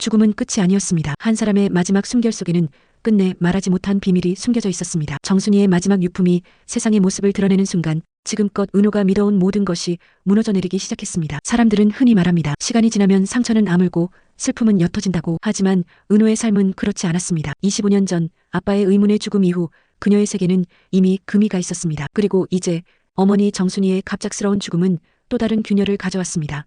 죽음은 끝이 아니었습니다. 한 사람의 마지막 숨결 속에는 끝내 말하지 못한 비밀이 숨겨져 있었습니다. 정순이의 마지막 유품이 세상의 모습을 드러내는 순간 지금껏 은호가 믿어온 모든 것이 무너져 내리기 시작했습니다. 사람들은 흔히 말합니다. 시간이 지나면 상처는 아물고 슬픔은 옅어진다고. 하지만 은호의 삶은 그렇지 않았습니다. 25년 전 아빠의 의문의 죽음 이후 그녀의 세계는 이미 금이 가 있었습니다. 그리고 이제 어머니 정순이의 갑작스러운 죽음은 또 다른 균열을 가져왔습니다.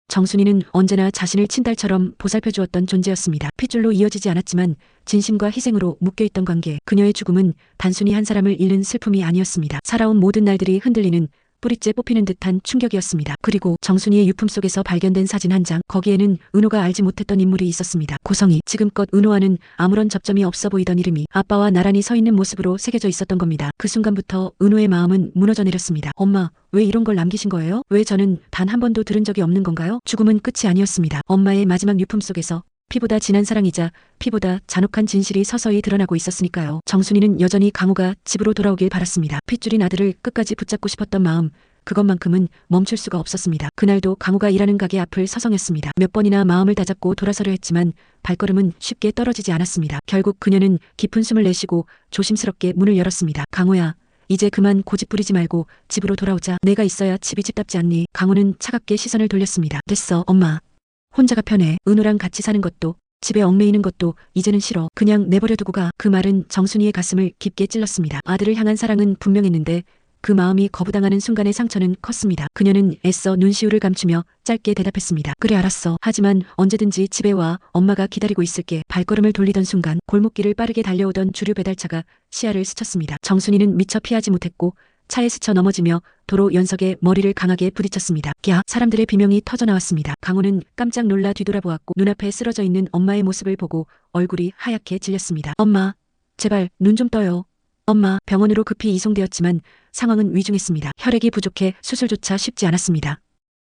정순이는 언제나 자신을 친딸처럼 보살펴주었던 존재였습니다. 핏줄로 이어지지 않았지만 진심과 희생으로 묶여있던 관계. 그녀의 죽음은 단순히 한 사람을 잃는 슬픔이 아니었습니다. 살아온 모든 날들이 흔들리는 뿌리째 뽑히는 듯한 충격이었습니다. 그리고 정순이의 유품 속에서 발견된 사진 한 장. 거기에는 은호가 알지 못했던 인물이 있었습니다. 고성이. 지금껏 은호와는 아무런 접점이 없어 보이던 이름이 아빠와 나란히 서 있는 모습으로 새겨져 있었던 겁니다. 그 순간부터 은호의 마음은 무너져 내렸습니다. 엄마, 왜 이런 걸 남기신 거예요? 왜 저는 단 한 번도 들은 적이 없는 건가요? 죽음은 끝이 아니었습니다. 엄마의 마지막 유품 속에서 피보다 진한 사랑이자 피보다 잔혹한 진실이 서서히 드러나고 있었으니까요. 정순이는 여전히 강호가 집으로 돌아오길 바랐습니다. 핏줄인 아들을 끝까지 붙잡고 싶었던 마음, 그것만큼은 멈출 수가 없었습니다. 그날도 강호가 일하는 가게 앞을 서성였습니다. 몇 번이나 마음을 다잡고 돌아서려 했지만 발걸음은 쉽게 떨어지지 않았습니다. 결국 그녀는 깊은 숨을 내쉬고 조심스럽게 문을 열었습니다. 강호야, 이제 그만 고집 부리지 말고 집으로 돌아오자. 내가 있어야 집이 집답지 않니? 강호는 차갑게 시선을 돌렸습니다. 됐어, 엄마. 혼자가 편해. 은호랑 같이 사는 것도 집에 얽매이는 것도 이제는 싫어. 그냥 내버려 두고 가. 그 말은 정순이의 가슴을 깊게 찔렀습니다. 아들을 향한 사랑은 분명했는데 그 마음이 거부당하는 순간의 상처는 컸습니다. 그녀는 애써 눈시울을 감추며 짧게 대답했습니다. 그래, 알았어. 하지만 언제든지 집에 와. 엄마가 기다리고 있을게. 발걸음을 돌리던 순간 골목길을 빠르게 달려오던 주류 배달차가 시야를 스쳤습니다. 정순이는 미처 피하지 못했고 차에 스쳐 넘어지며 도로 연석에 머리를 강하게 부딪혔습니다. 야! 사람들의 비명이 터져나왔습니다. 강호는 깜짝 놀라 뒤돌아보았고 눈앞에 쓰러져 있는 엄마의 모습을 보고 얼굴이 하얗게 질렸습니다. 엄마, 제발 눈 좀 떠요. 엄마. 병원으로 급히 이송되었지만 상황은 위중했습니다. 혈액이 부족해 수술조차 쉽지 않았습니다.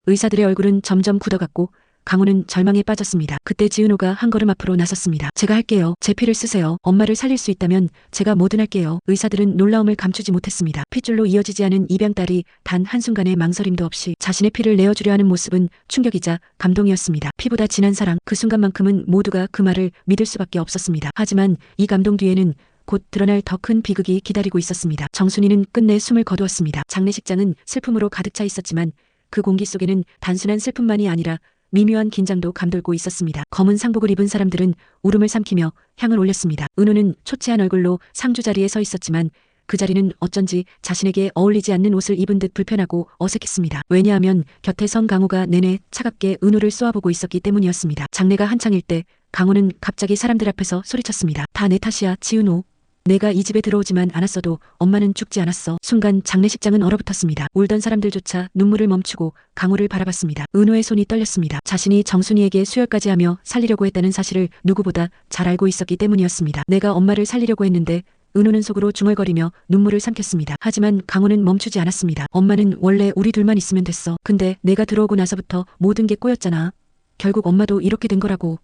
의사들의 얼굴은 점점 굳어갔고 강호는 절망에 빠졌습니다. 그때 지은호가 한 걸음 앞으로 나섰습니다. 제가 할게요. 제 피를 쓰세요. 엄마를 살릴 수 있다면 제가 뭐든 할게요. 의사들은 놀라움을 감추지 못했습니다. 핏줄로 이어지지 않은 입양딸이 단 한순간의 망설임도 없이 자신의 피를 내어주려 하는 모습은 충격이자 감동이었습니다. 피보다 진한 사랑. 그 순간만큼은 모두가 그 말을 믿을 수밖에 없었습니다. 하지만 이 감동 뒤에는 곧 드러날 더 큰 비극이 기다리고 있었습니다. 정순이는 끝내 숨을 거두었습니다. 장례식장은 슬픔으로 가득 차 있었지만 그 공기 속에는 단순한 슬픔만이 아니라 미묘한 긴장도 감돌고 있었습니다. 검은 상복을 입은 사람들은 울음을 삼키며 향을 올렸습니다. 은호는 초췌한 얼굴로 상주 자리에 서 있었지만 그 자리는 어쩐지 자신에게 어울리지 않는 옷을 입은 듯 불편하고 어색했습니다. 왜냐하면 곁에 선 강호가 내내 차갑게 은호를 쏘아보고 있었기 때문이었습니다. 장례가 한창일 때 강호는 갑자기 사람들 앞에서 소리쳤습니다. 다 내 탓이야, 지은호. 내가 이 집에 들어오지만 않았어도 엄마는 죽지 않았어. 순간 장례식장은 얼어붙었습니다. 울던 사람들조차 눈물을 멈추고 강호를 바라봤습니다. 은호의 손이 떨렸습니다. 자신이 정순이에게 수혈까지 하며 살리려고 했다는 사실을 누구보다 잘 알고 있었기 때문이었습니다. 내가 엄마를 살리려고 했는데. 은호는 속으로 중얼거리며 눈물을 삼켰습니다. 하지만 강호는 멈추지 않았습니다. 엄마는 원래 우리 둘만 있으면 됐어. 근데 내가 들어오고 나서부터 모든 게 꼬였잖아. 결국 엄마도 이렇게 된 거라고.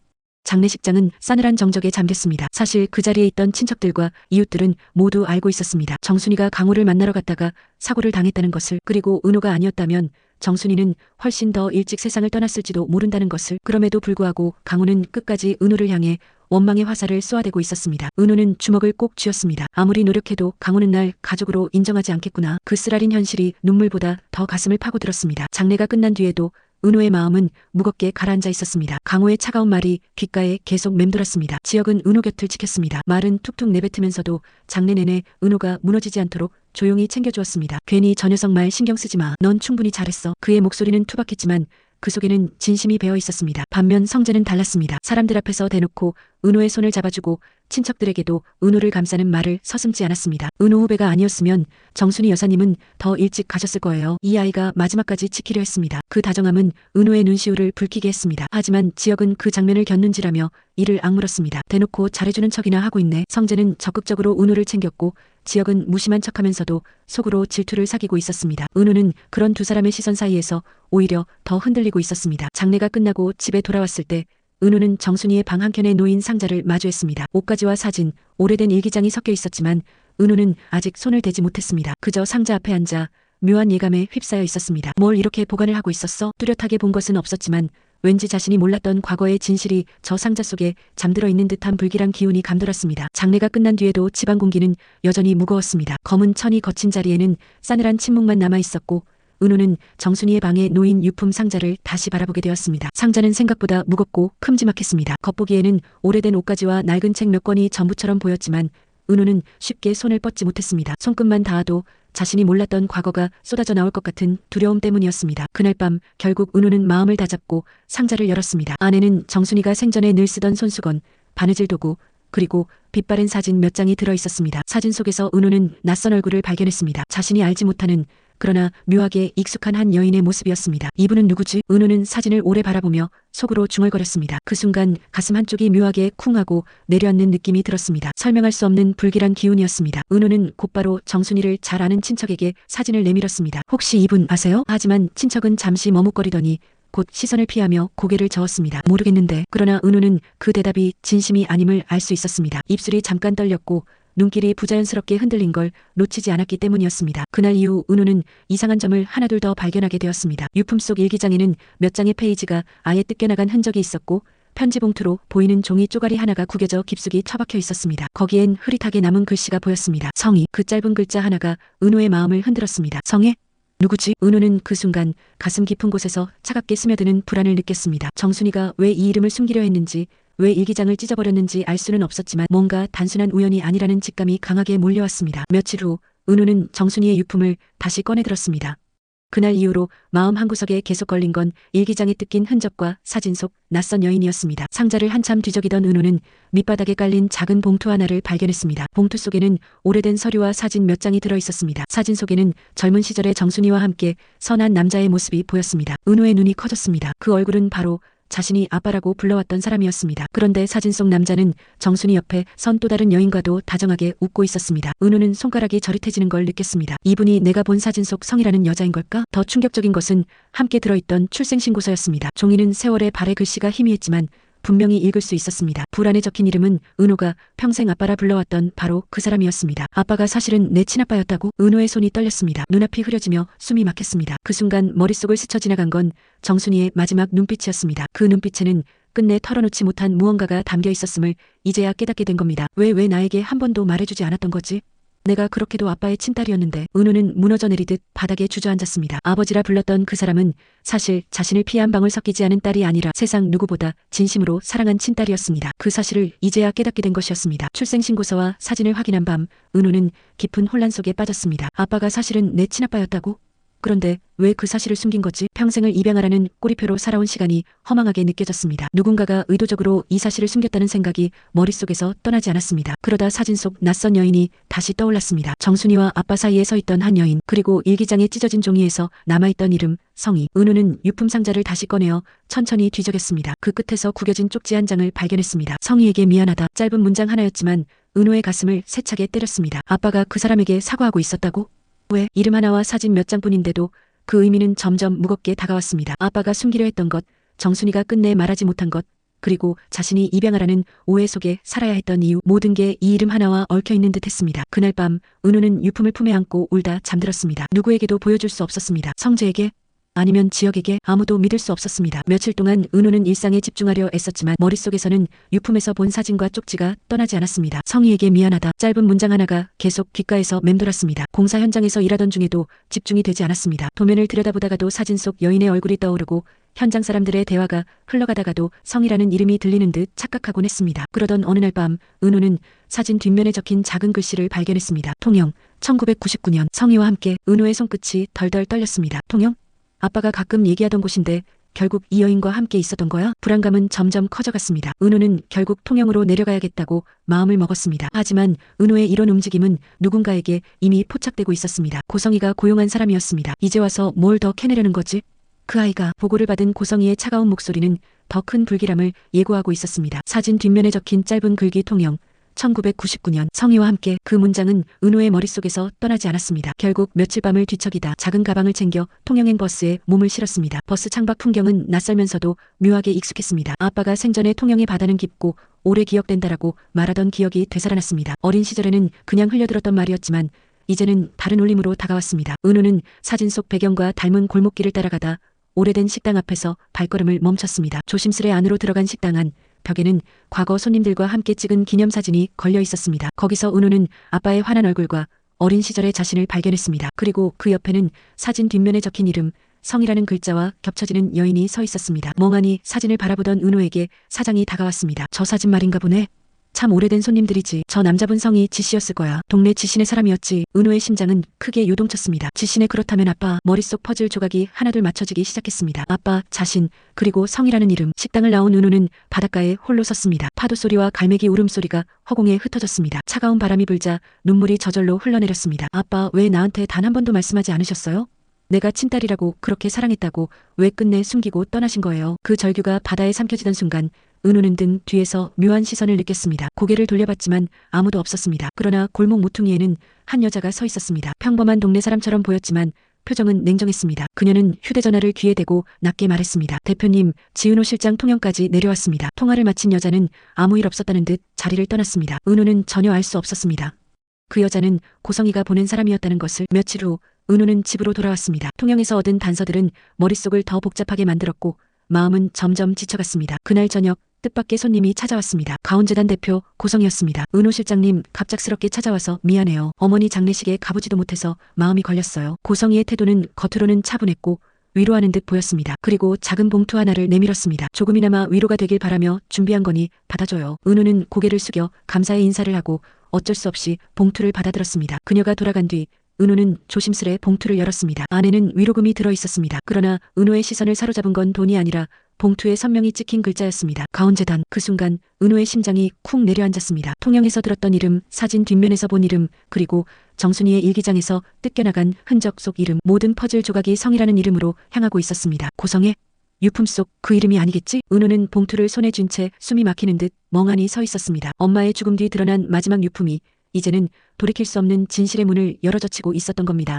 장례식장은 싸늘한 정적에 잠겼습니다. 사실 그 자리에 있던 친척들과 이웃들은 모두 알고 있었습니다. 정순이가 강호를 만나러 갔다가 사고를 당했다는 것을. 그리고 은호가 아니었다면 정순이는 훨씬 더 일찍 세상을 떠났을지도 모른다는 것을. 그럼에도 불구하고 강호는 끝까지 은호를 향해 원망의 화살을 쏘아대고 있었습니다. 은호는 주먹을 꼭 쥐었습니다. 아무리 노력해도 강호는 날 가족으로 인정하지 않겠구나. 그 쓰라린 현실이 눈물보다 더 가슴을 파고들었습니다. 장례가 끝난 뒤에도 은호의 마음은 무겁게 가라앉아 있었습니다. 강호의 차가운 말이 귓가에 계속 맴돌았습니다. 지역은 은호 곁을 지켰습니다. 말은 툭툭 내뱉으면서도 장례 내내 은호가 무너지지 않도록 조용히 챙겨주었습니다. 괜히 저 녀석 말 신경 쓰지 마. 넌 충분히 잘했어. 그의 목소리는 투박했지만 그 속에는 진심이 배어 있었습니다. 반면 성재는 달랐습니다. 사람들 앞에서 대놓고 은호의 손을 잡아주고 친척들에게도 은호를 감싸는 말을 서슴지 않았습니다. 은호 후배가 아니었으면 정순이 여사님은 더 일찍 가셨을 거예요. 이 아이가 마지막까지 지키려 했습니다. 그 다정함은 은호의 눈시울을 붉히게 했습니다. 하지만 지역은 그 장면을 곁눈질하며 이를 악물었습니다. 대놓고 잘해주는 척이나 하고 있네. 성재는 적극적으로 은호를 챙겼고 지역은 무심한 척하면서도 속으로 질투를 사귀고 있었습니다. 은호는 그런 두 사람의 시선 사이에서 오히려 더 흔들리고 있었습니다. 장례가 끝나고 집에 돌아왔을 때 은호는 정순이의 방 한켠에 놓인 상자를 마주했습니다. 옷가지와 사진, 오래된 일기장이 섞여 있었지만 은호는 아직 손을 대지 못했습니다. 그저 상자 앞에 앉아 묘한 예감에 휩싸여 있었습니다. 뭘 이렇게 보관을 하고 있었어? 뚜렷하게 본 것은 없었지만 왠지 자신이 몰랐던 과거의 진실이 저 상자 속에 잠들어 있는 듯한 불길한 기운이 감돌았습니다. 장례가 끝난 뒤에도 집안 공기는 여전히 무거웠습니다. 검은 천이 거친 자리에는 싸늘한 침묵만 남아 있었고 은호는 정순이의 방에 놓인 유품 상자를 다시 바라보게 되었습니다. 상자는 생각보다 무겁고 큼지막했습니다. 겉보기에는 오래된 옷가지와 낡은 책 몇 권이 전부처럼 보였지만 은호는 쉽게 손을 뻗지 못했습니다. 손끝만 닿아도 자신이 몰랐던 과거가 쏟아져 나올 것 같은 두려움 때문이었습니다. 그날 밤 결국 은호는 마음을 다잡고 상자를 열었습니다. 안에는 정순이가 생전에 늘 쓰던 손수건, 바느질 도구, 그리고 빛바랜 사진 몇 장이 들어 있었습니다. 사진 속에서 은호는 낯선 얼굴을 발견했습니다. 자신이 알지 못하는 그러나 묘하게 익숙한 한 여인의 모습이었습니다. 이분은 누구지? 은호는 사진을 오래 바라보며 속으로 중얼거렸습니다. 그 순간 가슴 한쪽이 묘하게 쿵하고 내려앉는 느낌이 들었습니다. 설명할 수 없는 불길한 기운이었습니다. 은호는 곧바로 정순이를 잘 아는 친척에게 사진을 내밀었습니다. 혹시 이분 아세요? 하지만 친척은 잠시 머뭇거리더니 곧 시선을 피하며 고개를 저었습니다. 모르겠는데. 그러나 은호는 그 대답이 진심이 아님을 알 수 있었습니다. 입술이 잠깐 떨렸고 눈길이 부자연스럽게 흔들린 걸 놓치지 않았기 때문이었습니다. 그날 이후 은호는 이상한 점을 하나둘 더 발견하게 되었습니다. 유품 속 일기장에는 몇 장의 페이지가 아예 뜯겨나간 흔적이 있었고 편지 봉투로 보이는 종이 쪼가리 하나가 구겨져 깊숙이 처박혀 있었습니다. 거기엔 흐릿하게 남은 글씨가 보였습니다. 성희. 그 짧은 글자 하나가 은호의 마음을 흔들었습니다. 성애? 누구지? 은호는 그 순간 가슴 깊은 곳에서 차갑게 스며드는 불안을 느꼈습니다. 정순이가 왜 이 이름을 숨기려 했는지, 왜 일기장을 찢어버렸는지 알 수는 없었지만 뭔가 단순한 우연이 아니라는 직감이 강하게 몰려왔습니다. 며칠 후 은호는 정순이의 유품을 다시 꺼내들었습니다. 그날 이후로 마음 한구석에 계속 걸린 건 일기장에 뜯긴 흔적과 사진 속 낯선 여인이었습니다. 상자를 한참 뒤적이던 은호는 밑바닥에 깔린 작은 봉투 하나를 발견했습니다. 봉투 속에는 오래된 서류와 사진 몇 장이 들어있었습니다. 사진 속에는 젊은 시절의 정순이와 함께 선한 남자의 모습이 보였습니다. 은호의 눈이 커졌습니다. 그 얼굴은 바로 자신이 아빠라고 불러왔던 사람이었습니다. 그런데 사진 속 남자는 정순이 옆에 선 또 다른 여인과도 다정하게 웃고 있었습니다. 은호는 손가락이 저릿해지는 걸 느꼈습니다. 이분이 내가 본 사진 속 성이라는 여자인 걸까? 더 충격적인 것은 함께 들어있던 출생신고서였습니다. 종이는 세월의 발의 글씨가 희미했지만 분명히 읽을 수 있었습니다. 불안에 적힌 이름은 은호가 평생 아빠라 불러왔던 바로 그 사람이었습니다. 아빠가 사실은 내 친아빠였다고? 은호의 손이 떨렸습니다. 눈앞이 흐려지며 숨이 막혔습니다. 그 순간 머릿속을 스쳐 지나간 건 정순이의 마지막 눈빛이었습니다. 그 눈빛에는 끝내 털어놓지 못한 무언가가 담겨 있었음을 이제야 깨닫게 된 겁니다. 왜 나에게 한 번도 말해주지 않았던 거지? 내가 그렇게도 아빠의 친딸이었는데. 은호는 무너져 내리듯 바닥에 주저앉았습니다. 아버지라 불렀던 그 사람은 사실 자신을 피해 한 방울 섞이지 않은 딸이 아니라 세상 누구보다 진심으로 사랑한 친딸이었습니다. 그 사실을 이제야 깨닫게 된 것이었습니다. 출생신고서와 사진을 확인한 밤 은호는 깊은 혼란 속에 빠졌습니다. 아빠가 사실은 내 친아빠였다고? 그런데 왜 그 사실을 숨긴 거지? 평생을 입양하라는 꼬리표로 살아온 시간이 허망하게 느껴졌습니다. 누군가가 의도적으로 이 사실을 숨겼다는 생각이 머릿속에서 떠나지 않았습니다. 그러다 사진 속 낯선 여인이 다시 떠올랐습니다. 정순이와 아빠 사이에 서 있던 한 여인, 그리고 일기장에 찢어진 종이에서 남아있던 이름, 성희. 은호는 유품 상자를 다시 꺼내어 천천히 뒤적였습니다. 그 끝에서 구겨진 쪽지 한 장을 발견했습니다. 성희에게 미안하다. 짧은 문장 하나였지만 은호의 가슴을 세차게 때렸습니다. 아빠가 그 사람에게 사과하고 있었다고? 왜? 이름 하나와 사진 몇 장뿐인데도 그 의미는 점점 무겁게 다가왔습니다. 아빠가 숨기려 했던 것, 정순이가 끝내 말하지 못한 것, 그리고 자신이 입양하라는 오해 속에 살아야 했던 이유, 모든 게 이 이름 하나와 얽혀있는 듯 했습니다. 그날 밤 은호는 유품을 품에 안고 울다 잠들었습니다. 누구에게도 보여줄 수 없었습니다. 성재에게? 아니면 지역에게? 아무도 믿을 수 없었습니다. 며칠 동안 은호는 일상에 집중하려 애썼지만 머릿속에서는 유품에서 본 사진과 쪽지가 떠나지 않았습니다. 성희에게 미안하다. 짧은 문장 하나가 계속 귓가에서 맴돌았습니다. 공사 현장에서 일하던 중에도 집중이 되지 않았습니다. 도면을 들여다보다가도 사진 속 여인의 얼굴이 떠오르고 현장 사람들의 대화가 흘러가다가도 성이라는 이름이 들리는 듯 착각하곤 했습니다. 그러던 어느 날 밤 은호는 사진 뒷면에 적힌 작은 글씨를 발견했습니다. 통영, 1999년. 성희와 함께. 은호의 손끝이 덜덜 떨렸습니다. 통영? 아빠가 가끔 얘기하던 곳인데 결국 이 여인과 함께 있었던 거야? 불안감은 점점 커져갔습니다. 은호는 결국 통영으로 내려가야겠다고 마음을 먹었습니다. 하지만 은호의 이런 움직임은 누군가에게 이미 포착되고 있었습니다. 고성이가 고용한 사람이었습니다. 이제 와서 뭘 더 캐내려는 거지? 그 아이가. 보고를 받은 고성이의 차가운 목소리는 더 큰 불길함을 예고하고 있었습니다. 사진 뒷면에 적힌 짧은 글귀 통영, 1999년. 성희와 함께. 그 문장은 은호의 머릿속에서 떠나지 않았습니다. 결국 며칠 밤을 뒤척이다 작은 가방을 챙겨 통영행 버스에 몸을 실었습니다. 버스 창밖 풍경은 낯설면서도 묘하게 익숙했습니다. 아빠가 생전에 통영의 바다는 깊고 오래 기억된다라고 말하던 기억이 되살아났습니다. 어린 시절에는 그냥 흘려들었던 말이었지만 이제는 다른 울림으로 다가왔습니다. 은호는 사진 속 배경과 닮은 골목길을 따라가다 오래된 식당 앞에서 발걸음을 멈췄습니다. 조심스레 안으로 들어간 식당 안 벽에는 과거 손님들과 함께 찍은 기념사진이 걸려 있었습니다. 거기서 은호는 아빠의 환한 얼굴과 어린 시절의 자신을 발견했습니다. 그리고 그 옆에는 사진 뒷면에 적힌 이름, 성이라는 글자와 겹쳐지는 여인이 서 있었습니다. 멍하니 사진을 바라보던 은호에게 사장이 다가왔습니다. 저 사진 말인가 보네. 참 오래된 손님들이지. 저 남자분 성이 지씨였을 거야. 동네 지신의 사람이었지. 은호의 심장은 크게 요동쳤습니다. 지신의 그렇다면 아빠. 머릿속 퍼즐 조각이 하나둘 맞춰지기 시작했습니다. 아빠, 자신, 그리고 성이라는 이름. 식당을 나온 은호는 바닷가에 홀로 섰습니다. 파도 소리와 갈매기 울음소리가 허공에 흩어졌습니다. 차가운 바람이 불자 눈물이 저절로 흘러내렸습니다. 아빠, 왜 나한테 단 한 번도 말씀하지 않으셨어요? 내가 친딸이라고 그렇게 사랑했다고 왜 끝내 숨기고 떠나신 거예요? 그 절규가 바다에 삼켜지던 순간 은호는 등 뒤에서 묘한 시선을 느꼈습니다. 고개를 돌려봤지만 아무도 없었습니다. 그러나 골목 모퉁이에는 한 여자가 서 있었습니다. 평범한 동네 사람처럼 보였지만 표정은 냉정했습니다. 그녀는 휴대전화를 귀에 대고 낮게 말했습니다. 대표님, 지은호 실장 통영까지 내려왔습니다. 통화를 마친 여자는 아무 일 없었다는 듯 자리를 떠났습니다. 은호는 전혀 알 수 없었습니다. 그 여자는 고성이가 보낸 사람이었다는 것을. 며칠 후 은호는 집으로 돌아왔습니다. 통영에서 얻은 단서들은 머릿속을 더 복잡하게 만들었고 마음은 점점 지쳐갔습니다. 그날 저녁 뜻밖의 손님이 찾아왔습니다. 가온재단 대표 고성이었습니다. 은호 실장님, 갑작스럽게 찾아와서 미안해요. 어머니 장례식에 가보지도 못해서 마음이 걸렸어요. 고성이의 태도는 겉으로는 차분했고 위로하는 듯 보였습니다. 그리고 작은 봉투 하나를 내밀었습니다. 조금이나마 위로가 되길 바라며 준비한 거니 받아줘요. 은호는 고개를 숙여 감사의 인사를 하고 어쩔 수 없이 봉투를 받아들었습니다. 그녀가 돌아간 뒤 은호는 조심스레 봉투를 열었습니다. 안에는 위로금이 들어 있었습니다. 그러나 은호의 시선을 사로잡은 건 돈이 아니라 봉투에 선명히 찍힌 글자였습니다. 가온재단. 그 순간 은호의 심장이 쿵 내려앉았습니다. 통영에서 들었던 이름, 사진 뒷면에서 본 이름, 그리고 정순이의 일기장에서 뜯겨나간 흔적 속 이름, 모든 퍼즐 조각이 성이라는 이름으로 향하고 있었습니다. 고성의 유품 속 그 이름이 아니겠지? 은호는 봉투를 손에 쥔 채 숨이 막히는 듯 멍하니 서 있었습니다. 엄마의 죽음 뒤 드러난 마지막 유품이 이제는 돌이킬 수 없는 진실의 문을 열어젖히고 있었던 겁니다.